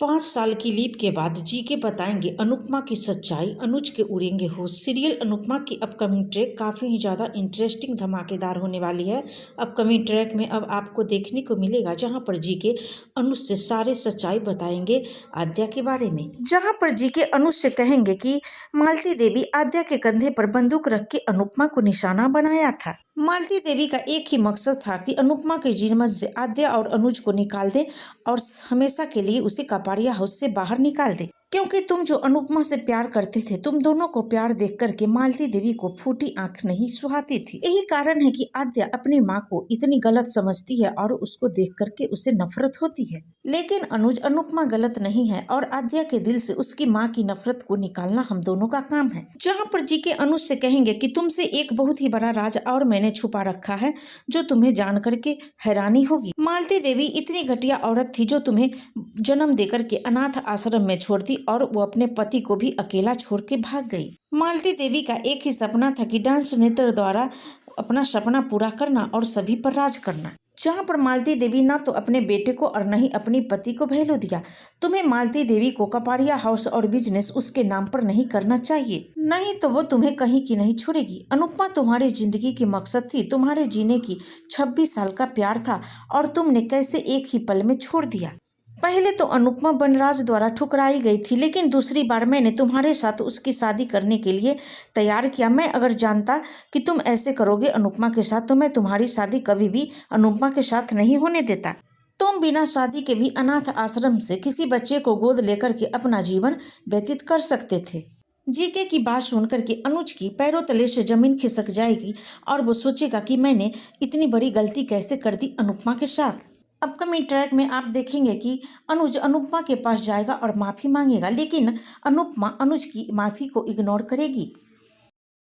5 साल की लीप के बाद जीके बताएंगे अनुपमा की सच्चाई, अनुज के उड़ेंगे होश। सीरियल अनुपमा की अपकमिंग ट्रैक काफ़ी ही ज़्यादा इंटरेस्टिंग धमाकेदार होने वाली है। अपकमिंग ट्रैक में अब आपको देखने को मिलेगा जहां पर जीके अनुज से सारे सच्चाई बताएंगे आद्या के बारे में। जहां पर जीके अनुज से कहेंगे कि मालती देवी आद्या के कंधे पर बंदूक रख के अनुपमा को निशाना बनाया था। मालती देवी का एक ही मकसद था कि अनुपमा के जीवन से आद्या और अनुज को निकाल दे और हमेशा के लिए उसे कपाड़िया हाउस से बाहर निकाल दे। क्योंकि तुम जो अनुपमा से प्यार करते थे, तुम दोनों को प्यार देख करके मालती देवी को फूटी आंख नहीं सुहाती थी। यही कारण है कि आद्या अपनी माँ को इतनी गलत समझती है और उसको देख करके उसे नफरत होती है। लेकिन अनुज अनुपमा गलत नहीं है और आद्या के दिल से उसकी माँ की नफरत को निकालना हम दोनों का काम है। जहाँ पर जीके अनुज से कहेंगे कि तुमसे एक बहुत ही बड़ा राज और मैंने छुपा रखा है जो तुम्हें जान करके हैरानी होगी। मालती देवी इतनी घटिया औरत थी जो तुम्हें जन्म देकर के अनाथ आश्रम में छोड़ दी और वो अपने पति को भी अकेला छोड़ के भाग गई। मालती देवी का एक ही सपना था कि डांस नृत्य द्वारा अपना सपना पूरा करना और सभी पर राज करना। जहाँ पर मालती देवी ना तो अपने बेटे को और न ही अपने पति को वैल्यू दिया। तुम्हें मालती देवी को कपाड़िया हाउस और बिजनेस उसके नाम पर नहीं करना चाहिए, नहीं तो वो तुम्हें कहीं की नहीं छोड़ेगी। अनुपमा तुम्हारी जिंदगी की मकसद थी, तुम्हारे जीने की 26 साल का प्यार था और तुमने कैसे एक ही पल में छोड़ दिया। पहले तो अनुपमा बनराज द्वारा ठुकराई गई थी, लेकिन दूसरी बार मैंने तुम्हारे साथ उसकी शादी करने के लिए तैयार किया। मैं अगर जानता कि तुम ऐसे करोगे अनुपमा के साथ तो मैं तुम्हारी शादी कभी भी अनुपमा के साथ नहीं होने देता। तुम बिना शादी के भी अनाथ आश्रम से किसी बच्चे को गोद लेकर के अपना जीवन व्यतीत कर सकते थे। जीके की बात सुनकर के अनुज की पैरों तले से जमीन खिसक जाएगी और वो सोचेगा कि मैंने इतनी बड़ी गलती कैसे कर दी अनुपमा के साथ। अपकमिंग ट्रैक में आप देखेंगे कि अनुज अनुपमा के पास जाएगा और माफी मांगेगा, लेकिन अनुपमा अनुज की माफी को इग्नोर करेगी।